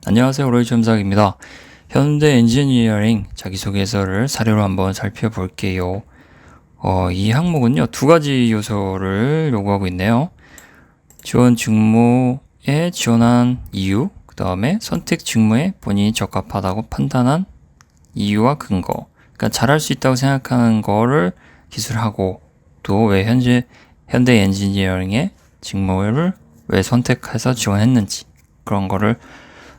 안녕하세요. 로이점작입니다. 현대 엔지니어링 자기소개서를 사례로 한번 살펴볼게요. 이 항목은요, 두 가지 요소를 요구하고 있네요. 지원 직무에 지원한 이유, 그 다음에 선택 직무에 본인이 적합하다고 판단한 이유와 근거. 그러니까 잘할 수 있다고 생각하는 거를 기술하고, 또 왜 현대 엔지니어링의 직무를 왜 선택해서 지원했는지, 그런 거를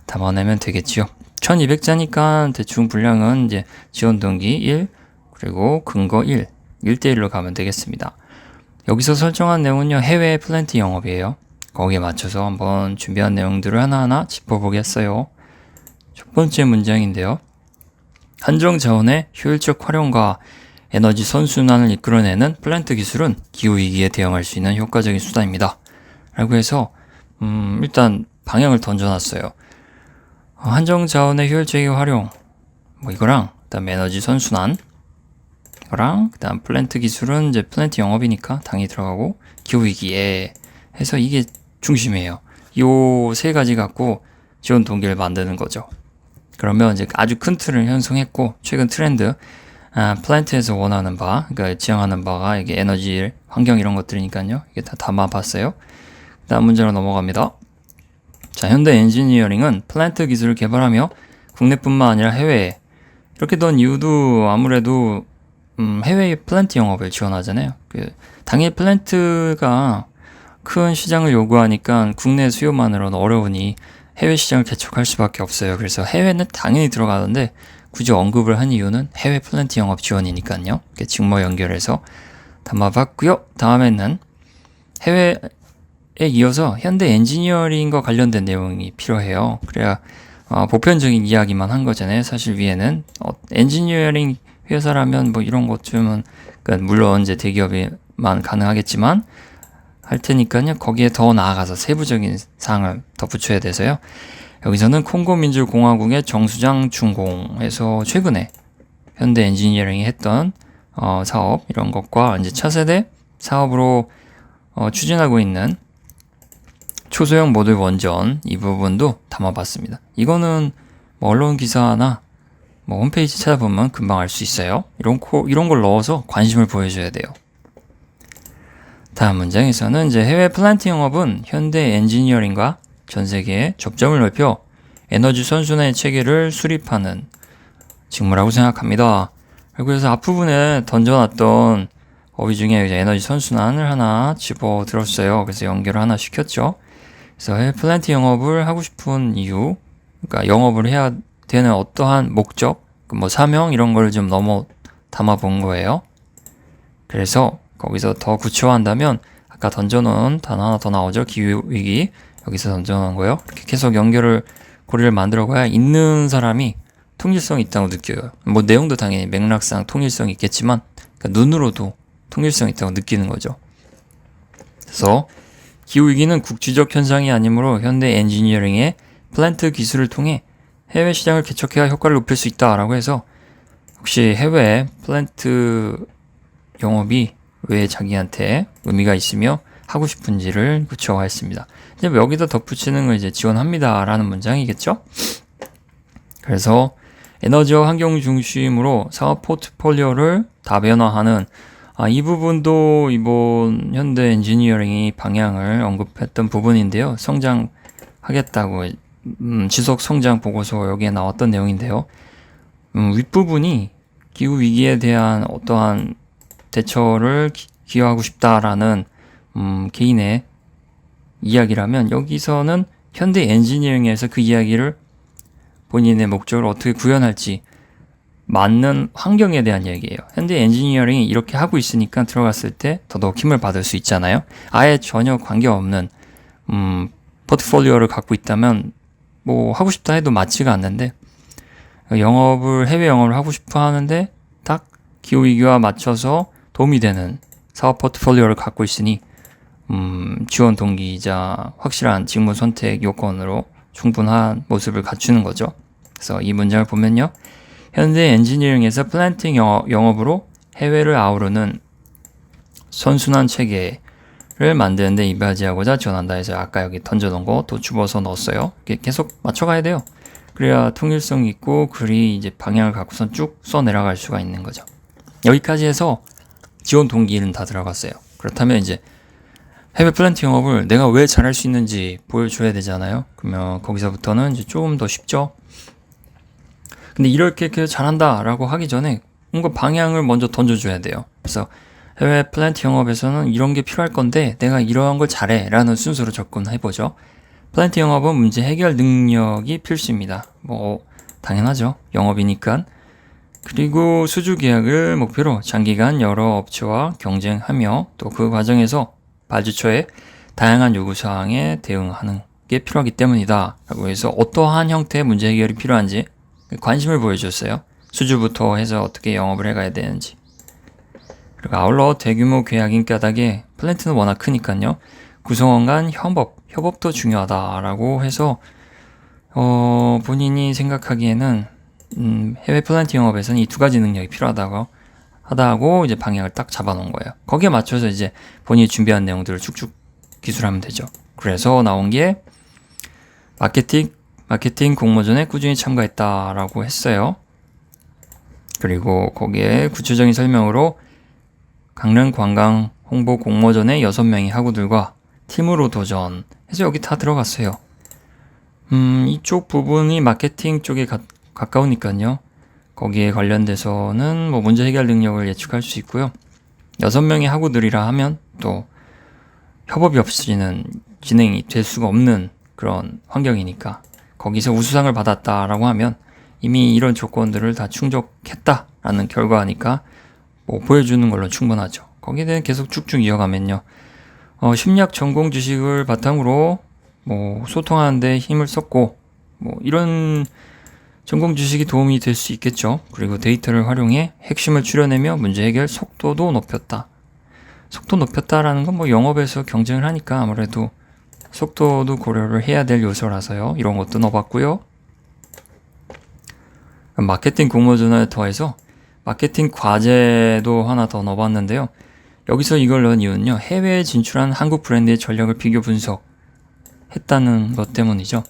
담아내면 되겠지요. 1200자니까 대충 분량은 이제 지원 동기 1, 그리고 근거 1, 1대1로 가면 되겠습니다. 여기서 설정한 내용은요, 해외 플랜트 영업이에요. 거기에 맞춰서 한번 준비한 내용들을 하나하나 짚어보겠어요. 첫 번째 문장인데요. 한정 자원의 효율적 활용과 에너지 선순환을 이끌어내는 플랜트 기술은 기후위기에 대응할 수 있는 효과적인 수단입니다. 라고 해서 일단 방향을 던져놨어요. 한정 자원의 효율적인 활용, 이거랑, 그 다음 에너지 선순환, 이거랑, 그 다음 플랜트 기술은 이제 플랜트 영업이니까 당연히 들어가고, 기후위기에 해서 이게 중심이에요. 요 세 가지 갖고 지원 동기를 만드는 거죠. 그러면 이제 아주 큰 틀을 형성했고, 최근 트렌드, 플랜트에서 원하는 바, 그러니까 지향하는 바가 이게 에너지, 환경 이런 것들이니까요. 이게 다 담아봤어요. 다음 문제로 넘어갑니다. 자, 현대 엔지니어링은 플랜트 기술을 개발하며 국내뿐만 아니라 해외에 이렇게 된 이유도 아무래도 해외의 플랜트 영업을 지원하잖아요. 당연히 플랜트가 큰 시장을 요구하니까 국내 수요만으로는 어려우니 해외 시장을 개척할 수밖에 없어요. 그래서 해외는 당연히 들어가는데 굳이 언급을 한 이유는 해외 플랜트 영업 지원이니까요. 직무 연결해서 담아봤고요. 다음에는 해외에 이어서 현대 엔지니어링과 관련된 내용이 필요해요. 그래야 보편적인 이야기만 한 거잖아요. 사실 위에는 엔지니어링 회사라면 이런 것쯤은 그러니까 물론 이제 대기업에만 가능하겠지만 할 테니까요. 거기에 더 나아가서 세부적인 사항을 덧붙여야 돼서요. 여기서는 콩고민주공화국의 정수장 준공에서 최근에 현대 엔지니어링이 했던 사업 이런 것과 이제 차세대 사업으로 추진하고 있는 초소형 모듈 원전 이 부분도 담아봤습니다. 이거는 언론 기사나 홈페이지 찾아보면 금방 알 수 있어요. 이런 걸 넣어서 관심을 보여줘야 돼요. 다음 문장에서는 이제 해외 플랜트 영업은 현대 엔지니어링과 전 세계에 접점을 넓혀 에너지 선순환의 체계를 수립하는 직무라고 생각합니다. 그래서 앞부분에 던져놨던 어휘 중에 이제 에너지 선순환을 하나 집어들었어요. 그래서 연결을 하나 시켰죠. 그래서 해외 플랜트 영업을 하고 싶은 이유, 그러니까 영업을 해야 되는 어떠한 목적, 사명 이런 걸 좀 담아본 거예요. 그래서 거기서 더 구체화한다면 아까 던져놓은 단어 하나 더 나오죠. 기후위기 여기서 던져놓은 거예요. 이렇게 계속 고리를 만들어가야 있는 사람이 통일성이 있다고 느껴요. 내용도 당연히 맥락상 통일성이 있겠지만 그러니까 눈으로도 통일성이 있다고 느끼는 거죠. 그래서 기후위기는 국지적 현상이 아니므로 현대 엔지니어링의 플랜트 기술을 통해 해외 시장을 개척해야 효과를 높일 수 있다라고 해서 혹시 해외 플랜트 영업이 왜 자기한테 의미가 있으며 하고 싶은지를 구체화했습니다. 이제 여기다 덧붙이는 건 이제 지원합니다라는 문장이겠죠? 그래서 에너지와 환경 중심으로 사업 포트폴리오를 다변화하는 이 부분도 이번 현대 엔지니어링이 방향을 언급했던 부분인데요. 성장하겠다고 지속 성장 보고서 여기에 나왔던 내용인데요. 윗부분이 기후 위기에 대한 어떠한 대처를 기여하고 싶다라는 개인의 이야기라면 여기서는 현대 엔지니어링에서 그 이야기를 본인의 목적을 어떻게 구현할지 맞는 환경에 대한 얘기예요. 현대 엔지니어링이 이렇게 하고 있으니까 들어갔을 때 더더욱 힘을 받을 수 있잖아요. 아예 전혀 관계없는 포트폴리오를 갖고 있다면 하고 싶다 해도 맞지가 않는데 해외 영업을 하고 싶어 하는데 딱 기후위기와 맞춰서 도움이 되는 사업 포트폴리오를 갖고 있으니 지원 동기이자 확실한 직무 선택 요건으로 충분한 모습을 갖추는 거죠. 그래서 이 문장을 보면요. 현대 엔지니어링에서 플랜팅 영업으로 해외를 아우르는 선순환 체계를 만드는데 이바지하고자 지원한다 해서 아까 여기 던져놓은 거 또 집어서 넣었어요. 계속 맞춰가야 돼요. 그래야 통일성이 있고 글이 이제 방향을 갖고선 쭉 써 내려갈 수가 있는 거죠. 여기까지 해서 지원 동기는 다 들어갔어요. 그렇다면 이제 해외 플랜트 영업을 내가 왜 잘할 수 있는지 보여줘야 되잖아요. 그러면 거기서부터는 이제 조금 더 쉽죠. 근데 이렇게 잘한다 라고 하기 전에 뭔가 방향을 먼저 던져줘야 돼요. 그래서 해외 플랜트 영업에서는 이런 게 필요할 건데 내가 이러한 걸 잘해 라는 순서로 접근해보죠. 플랜트 영업은 문제 해결 능력이 필수입니다. 뭐 당연하죠. 영업이니까. 그리고 수주 계약을 목표로 장기간 여러 업체와 경쟁하며 또 그 과정에서 발주처의 다양한 요구사항에 대응하는 게 필요하기 때문이다 라고 해서 어떠한 형태의 문제 해결이 필요한지 관심을 보여줬어요. 수주부터 해서 어떻게 영업을 해가야 되는지. 그리고 아울러 대규모 계약인 까닭에 플랜트는 워낙 크니까요. 구성원 간 협업도 중요하다라고 해서 본인이 생각하기에는 해외 플랜트 영업에서는 이 두 가지 능력이 필요하다고 이제 방향을 딱 잡아놓은 거예요. 거기에 맞춰서 이제 본인이 준비한 내용들을 쭉쭉 기술하면 되죠. 그래서 나온 게 마케팅 공모전에 꾸준히 참가했다라고 했어요. 그리고 거기에 구체적인 설명으로 강릉 관광 홍보 공모전에 6명의 학우들과 팀으로 도전 해서 여기 다 들어갔어요. 이쪽 부분이 마케팅 쪽에 가까우니까요. 거기에 관련돼서는 뭐 문제 해결 능력을 예측할 수 있고요. 6명의 학우들이라 하면 또 협업이 없이는 진행이 될 수가 없는 그런 환경이니까 거기서 우수상을 받았다라고 하면 이미 이런 조건들을 다 충족했다라는 결과니까 뭐 보여주는 걸로 충분하죠. 거기에 대해 계속 쭉쭉 이어가면요. 심리학 전공 지식을 바탕으로 뭐 소통하는 데 힘을 썼고 뭐 이런 전공 지식이 도움이 될 수 있겠죠. 그리고 데이터를 활용해 핵심을 추려내며 문제 해결 속도도 높였다. 속도 높였다라는 건 뭐 영업에서 경쟁을 하니까 아무래도 속도도 고려를 해야 될 요소라서요. 이런 것도 넣어봤고요. 마케팅 공모전에 더해서 마케팅 과제도 하나 더 넣어봤는데요. 여기서 이걸 넣은 이유는요. 해외에 진출한 한국 브랜드의 전력을 비교 분석했다는 것 때문이죠.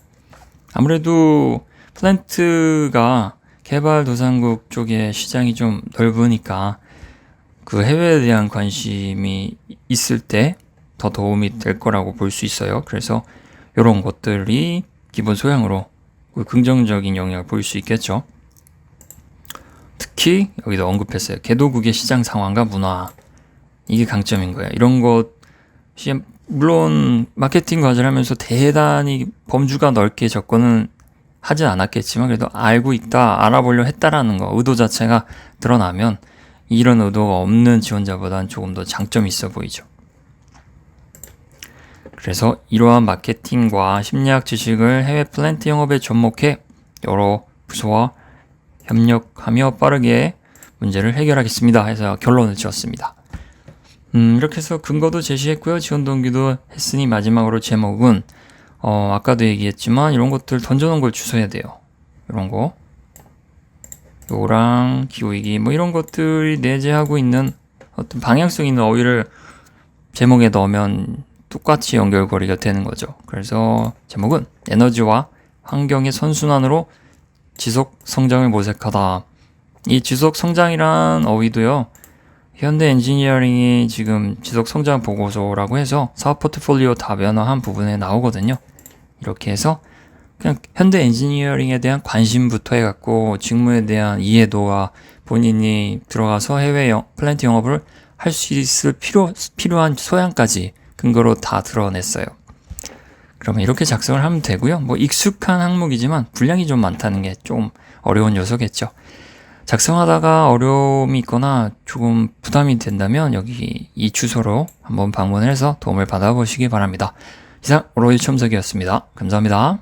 아무래도 플랜트가 개발도상국 쪽에 시장이 좀 넓으니까 그 해외에 대한 관심이 있을 때 더 도움이 될 거라고 볼 수 있어요. 그래서 이런 것들이 기본 소양으로 긍정적인 영향을 보일 수 있겠죠. 특히 여기도 언급했어요. 개도국의 시장 상황과 문화. 이게 강점인 거예요. 이런 것이 물론 마케팅 과제를 하면서 대단히 범주가 넓게 접근은 하진 않았겠지만 그래도 알고 있다, 알아보려 했다라는 거, 의도 자체가 드러나면 이런 의도가 없는 지원자보다는 조금 더 장점이 있어 보이죠. 그래서 이러한 마케팅과 심리학 지식을 해외 플랜트 영업에 접목해 여러 부서와 협력하며 빠르게 문제를 해결하겠습니다 해서 결론을 지었습니다. 이렇게 해서 근거도 제시했고요. 지원 동기도 했으니 마지막으로 제목은 아까도 얘기했지만 이런 것들 던져놓은 걸 주셔야 돼요. 이런 거 요랑 기호이기 뭐 이런 것들이 내재하고 있는 어떤 방향성 있는 어휘를 제목에 넣으면 똑같이 연결고리가 되는 거죠. 그래서 제목은 에너지와 환경의 선순환으로 지속 성장을 모색하다. 이 지속 성장이란 어휘도요. 현대 엔지니어링이 지금 지속 성장 보고서라고 해서 사업 포트폴리오 다변화한 부분에 나오거든요. 이렇게 해서 그냥 현대 엔지니어링에 대한 관심부터 해갖고 직무에 대한 이해도와 본인이 들어가서 해외 플랜트 영업을 할 수 있을 필요한 소양까지 근거로 다 드러냈어요. 그러면 이렇게 작성을 하면 되고요. 뭐 익숙한 항목이지만 분량이 좀 많다는 게 좀 어려운 요소겠죠. 작성하다가 어려움이 있거나 조금 부담이 된다면 여기 이 주소로 한번 방문을 해서 도움을 받아보시기 바랍니다. 이상 오로이 첨석이었습니다. 감사합니다.